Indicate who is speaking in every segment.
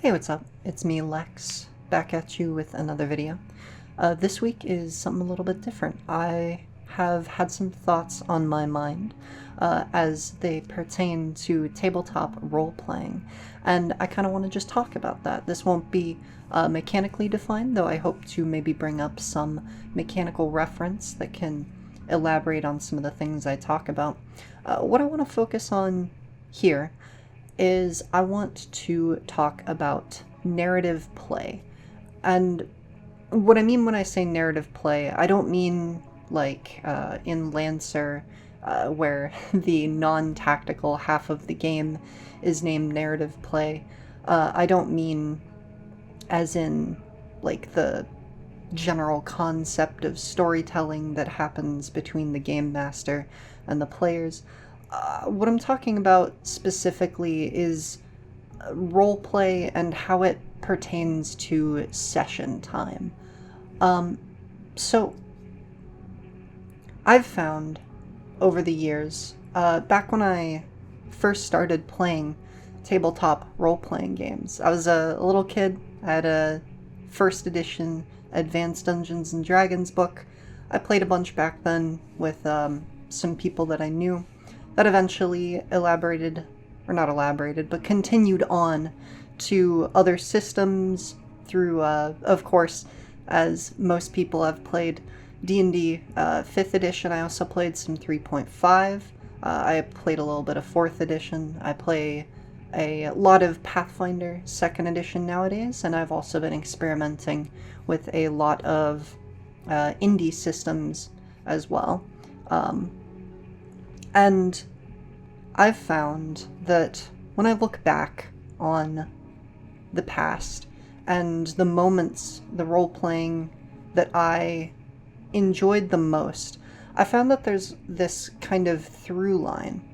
Speaker 1: Hey, what's up? It's me, Lex, back at you with another video. This week is something a little bit different. I have had some thoughts on my mind as they pertain to tabletop role-playing, and I kind of want to just talk about that. This won't be mechanically defined, though I hope to maybe bring up some mechanical reference that can elaborate on some of the things I talk about. What I want to focus on here is I want to talk about narrative play. And what I mean when I say narrative play, I don't mean like in Lancer, where the non-tactical half of the game is named narrative play. I don't mean as in like the general concept of storytelling that happens between the game master and the players. What I'm talking about specifically is roleplay and how it pertains to session time. So I've found over the years, back when I first started playing tabletop role-playing games, I was a little kid. I had a first edition Advanced Dungeons and Dragons book. I played a bunch back then with some people that I knew. That eventually but continued on to other systems through, of course, as most people have played D&D 5th edition. I also played some 3.5. I played a little bit of 4th edition. I play a lot of Pathfinder 2nd edition nowadays, and I've also been experimenting with a lot of indie systems as well. And I've found that when I look back on the past and the moments, the role-playing that I enjoyed the most, I found that there's this kind of through line.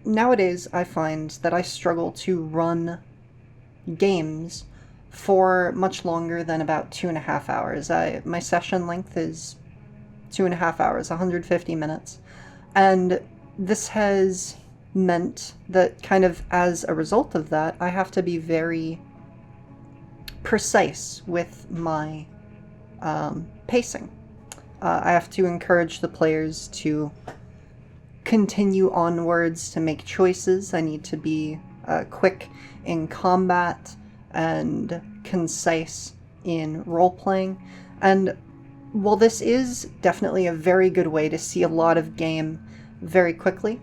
Speaker 1: Nowadays, I find that I struggle to run games for much longer than about 2.5 hours. My session length is 2.5 hours, 150 minutes. And this has meant that kind of as a result of that, I have to be very precise with my pacing. I have to encourage the players to continue onwards, to make choices. I need to be quick in combat and concise in role-playing. And while this is definitely a very good way to see a lot of game very quickly,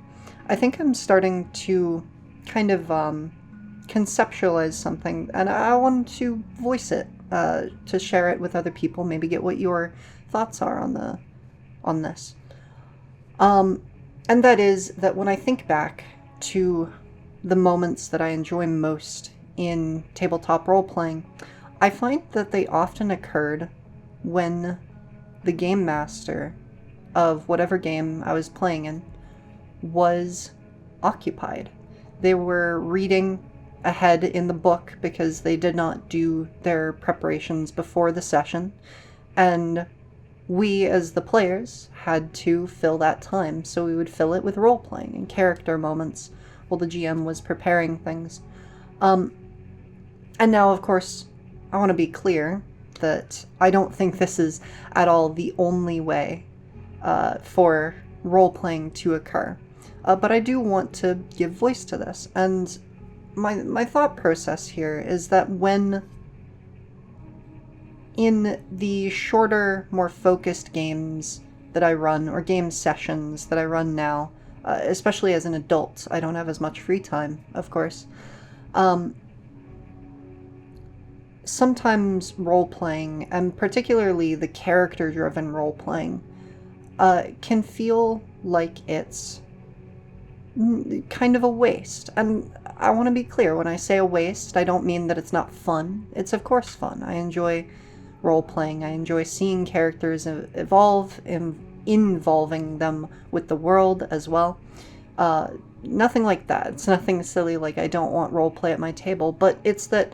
Speaker 1: I think I'm starting to kind of conceptualize something, and I want to voice it, to share it with other people, maybe get what your thoughts are on this. And that is that when I think back to the moments that I enjoy most in tabletop role-playing, I find that they often occurred when the game master of whatever game I was playing in was occupied. They were reading ahead in the book because they did not do their preparations before the session, and we as the players had to fill that time, so we would fill it with role-playing and character moments while the GM was preparing things. And now, of course, I want to be clear that I don't think this is at all the only way for role-playing to occur. But I do want to give voice to this. And my thought process here is that when in the shorter, more focused games that I run, or game sessions that I run now, especially as an adult, I don't have as much free time, of course. Sometimes role-playing, and particularly the character-driven role-playing, can feel like it's kind of a waste. And I want to be clear, when I say a waste, I don't mean that it's not fun. It's of course fun. I enjoy role-playing. I enjoy seeing characters evolve, involving them with the world as well. Nothing like that. It's nothing silly like I don't want roleplay at my table, but it's that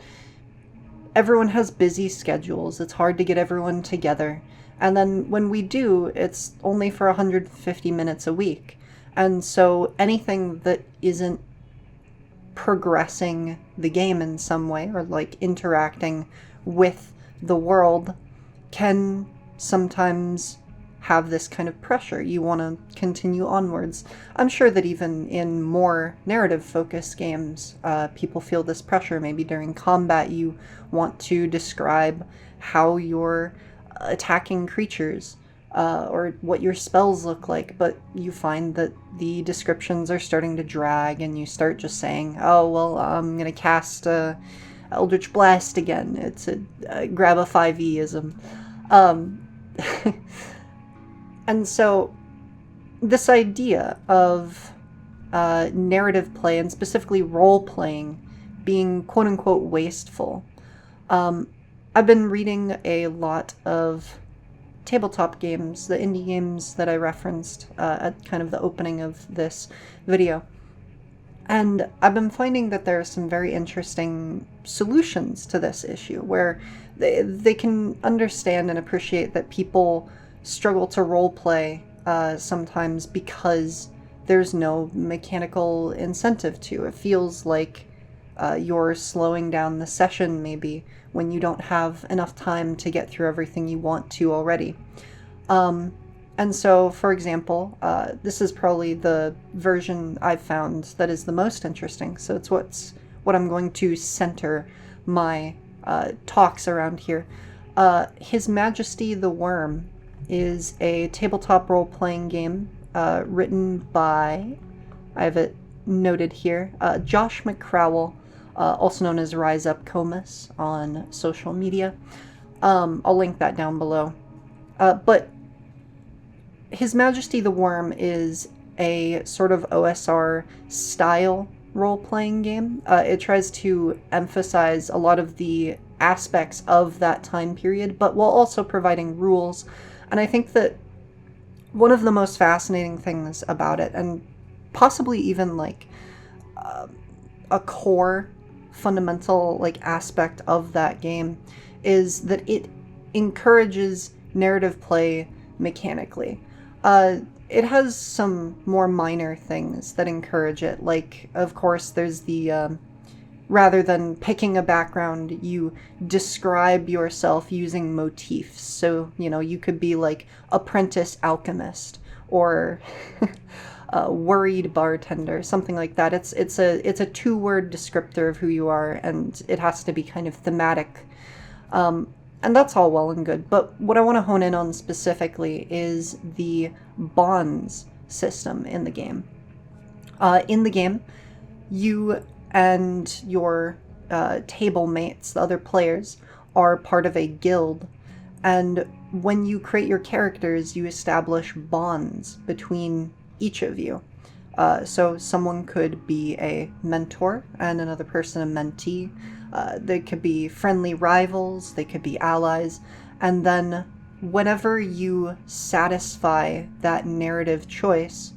Speaker 1: everyone has busy schedules. It's hard to get everyone together. And then when we do, it's only for 150 minutes a week. And so anything that isn't progressing the game in some way, or like interacting with the world, can sometimes have this kind of pressure. You want to continue onwards. I'm sure that even in more narrative-focused games, people feel this pressure. Maybe during combat you want to describe how you're attacking creatures, or what your spells look like, but you find that the descriptions are starting to drag, and you start just saying, oh, well, I'm going to cast Eldritch Blast again. It's a grab a 5e-ism. And so this idea of narrative play, and specifically role-playing, being quote-unquote wasteful. I've been reading a lot of tabletop games, the indie games that I referenced at kind of the opening of this video. And I've been finding that there are some very interesting solutions to this issue, where they can understand and appreciate that people struggle to roleplay sometimes because there's no mechanical incentive to. It feels like you're slowing down the session maybe when you don't have enough time to get through everything you want to already. And so, for example, this is probably the version I've found that is the most interesting. So it's what I'm going to center my talks around here. His Majesty the Worm is a tabletop role-playing game written by, I have it noted here, Josh McCrowell, also known as Rise Up Comus on social media. I'll link that down below. But His Majesty the Worm is a sort of OSR style role-playing game. It tries to emphasize a lot of the aspects of that time period, but while also providing rules. And I think that one of the most fascinating things about it, and possibly even like a core fundamental like aspect of that game, is that it encourages narrative play mechanically. It has some more minor things that encourage it, like, of course, there's the rather than picking a background, you describe yourself using motifs. So, you know, you could be like apprentice alchemist, or worried bartender, something like that. It's a two-word descriptor of who you are, and it has to be kind of thematic. And that's all well and good, but what I want to hone in on specifically is the bonds system in the game. In the game, you and your table mates, the other players, are part of a guild, and when you create your characters, you establish bonds between each of you. So someone could be a mentor and another person a mentee. They could be friendly rivals, they could be allies, and then whenever you satisfy that narrative choice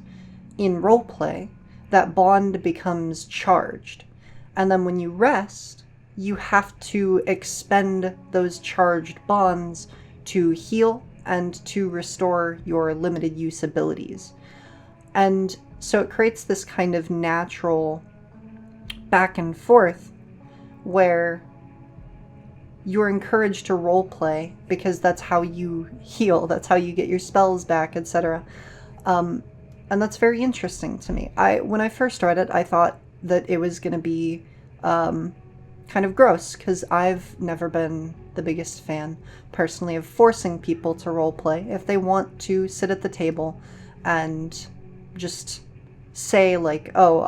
Speaker 1: in roleplay, that bond becomes charged. And then when you rest, you have to expend those charged bonds to heal and to restore your limited use abilities. And so it creates this kind of natural back and forth where you're encouraged to roleplay because that's how you heal, that's how you get your spells back, etc. And that's very interesting to me. When I first read it, I thought that it was going to be kind of gross, because I've never been the biggest fan, personally, of forcing people to roleplay. If they want to sit at the table and just say, like, oh,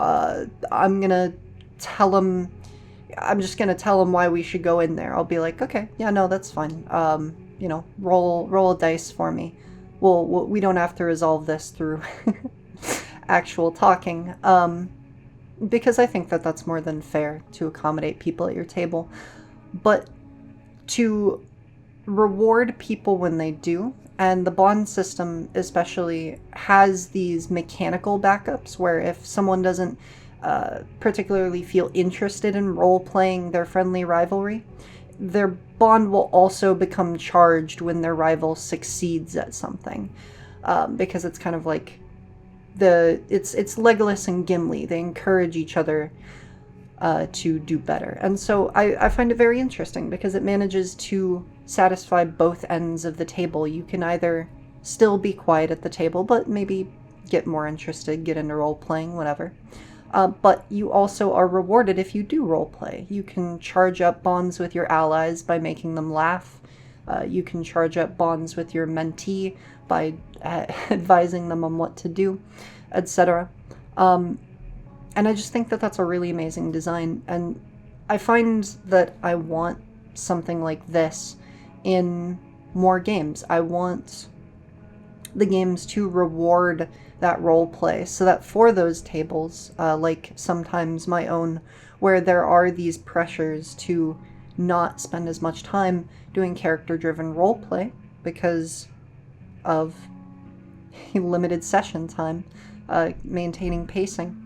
Speaker 1: I'm just going to tell them why we should go in there. I'll be like, okay, yeah, no, that's fine. Roll a dice for me. We don't have to resolve this through actual talking, because I think that that's more than fair to accommodate people at your table. But to reward people when they do, and the bond system especially has these mechanical backups where if someone doesn't particularly feel interested in role-playing their friendly rivalry, their bond will also become charged when their rival succeeds at something, because it's kind of like it's Legolas and Gimli. They encourage each other to do better. And so I find it very interesting because it manages to satisfy both ends of the table. You can either still be quiet at the table, but maybe get more interested, get into role playing, whatever. But you also are rewarded if you do role play. You can charge up bonds with your allies by making them laugh. You can charge up bonds with your mentee by advising them on what to do, etc. And I just think that that's a really amazing design. And I find that I want something like this in more games. I want the games to reward that role play so that for those tables, like sometimes my own, where there are these pressures to not spend as much time doing character-driven role play because of limited session time, maintaining pacing,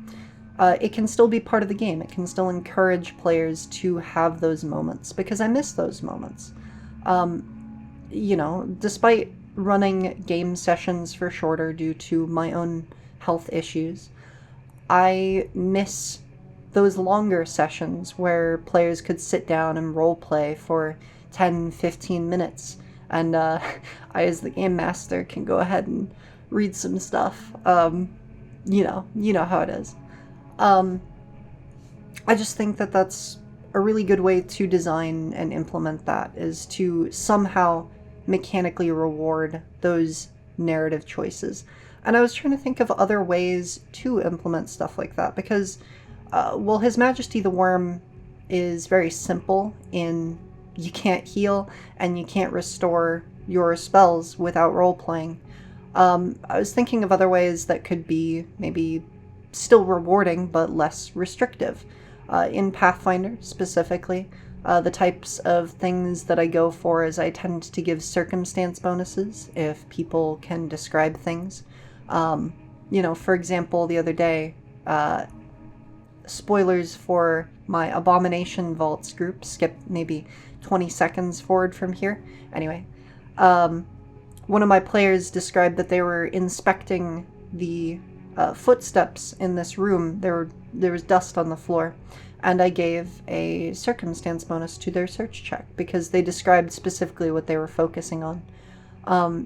Speaker 1: it can still be part of the game. It can still encourage players to have those moments because I miss those moments. Despite running game sessions for shorter due to my own health issues, I miss those longer sessions where players could sit down and role play for 10-15 minutes and I, as the game master, can go ahead and read some stuff. You know how it is. I just think that that's a really good way to design and implement that, is to somehow mechanically reward those narrative choices. And I was trying to think of other ways to implement stuff like that because, His Majesty the Worm is very simple in you can't heal and you can't restore your spells without role-playing. I was thinking of other ways that could be maybe still rewarding but less restrictive. In Pathfinder specifically, the types of things that I go for is I tend to give circumstance bonuses if people can describe things. For example, the other day, spoilers for my Abomination Vaults group, skip maybe 20 seconds forward from here. Anyway, one of my players described that they were inspecting the footsteps in this room. There was dust on the floor, and I gave a circumstance bonus to their search check because they described specifically what they were focusing on.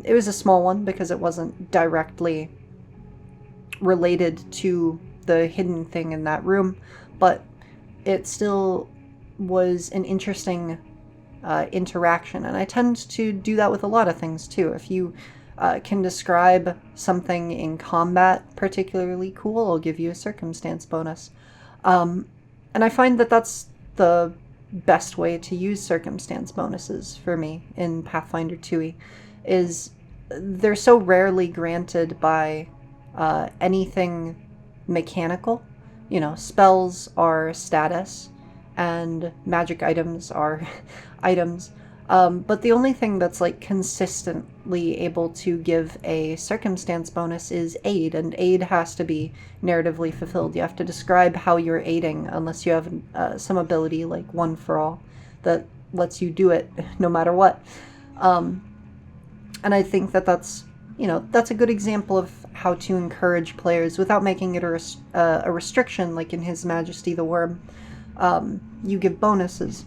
Speaker 1: It was a small one because it wasn't directly related to the hidden thing in that room, but it still was an interesting interaction, and I tend to do that with a lot of things too. If you can describe something in combat particularly cool, I'll give you a circumstance bonus. And I find that that's the best way to use circumstance bonuses for me in Pathfinder 2e, is they're so rarely granted by anything mechanical. Spells are status, and magic items are items. But the only thing that's consistently able to give a circumstance bonus is aid, and aid has to be narratively fulfilled. You have to describe how you're aiding unless you have some ability like One for All that lets you do it no matter what. And I think that that's a good example of how to encourage players without making it a restriction, like in His Majesty the Worm. You give bonuses.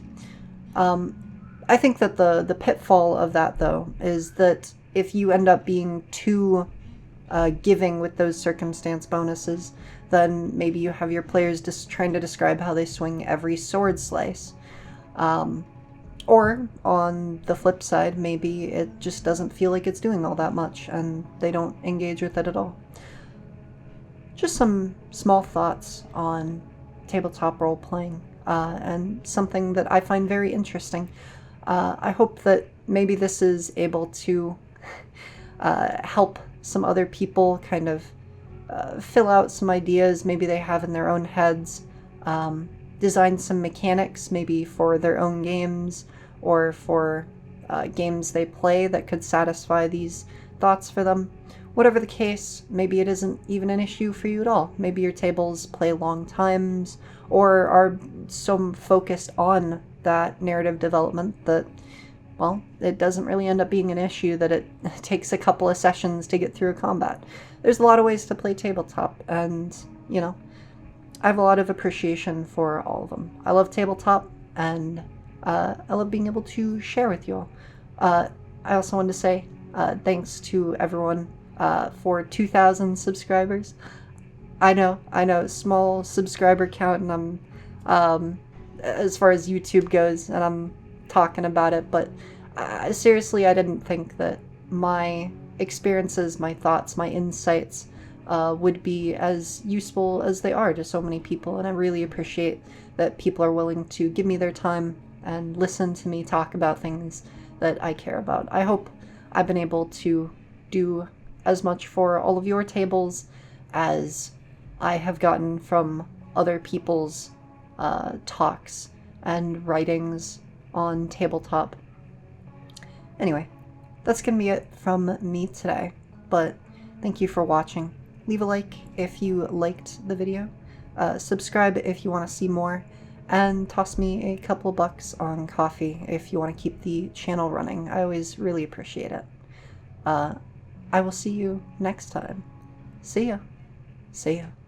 Speaker 1: I think that the pitfall of that, though, is that if you end up being too giving with those circumstance bonuses, then maybe you have your players just trying to describe how they swing every sword slice. Or, on the flip side, maybe it just doesn't feel like it's doing all that much, and they don't engage with it at all. Just some small thoughts on tabletop role-playing, and something that I find very interesting. I hope that maybe this is able to help some other people kind of fill out some ideas maybe they have in their own heads, design some mechanics maybe for their own games or for games they play that could satisfy these thoughts for them. Whatever the case, maybe it isn't even an issue for you at all. Maybe your tables play long times or are so focused on that narrative development that, well, it doesn't really end up being an issue that it takes a couple of sessions to get through a combat. There's a lot of ways to play tabletop, and, I have a lot of appreciation for all of them. I love tabletop, and I love being able to share with you all. I also wanted to say thanks to everyone for 2,000 subscribers. I know, small subscriber count, and I'm, as far as YouTube goes, and I'm talking about it, but seriously, I didn't think that my experiences, my thoughts, my insights would be as useful as they are to so many people, and I really appreciate that people are willing to give me their time and listen to me talk about things that I care about. I hope I've been able to do as much for all of your tables as I have gotten from other people's talks and writings on tabletop. Anyway, that's gonna be it from me today, but thank you for watching. Leave a like if you liked the video, subscribe if you want to see more, and toss me a couple bucks on coffee if you want to keep the channel running. I always really appreciate it. I will see you next time. See ya. See ya.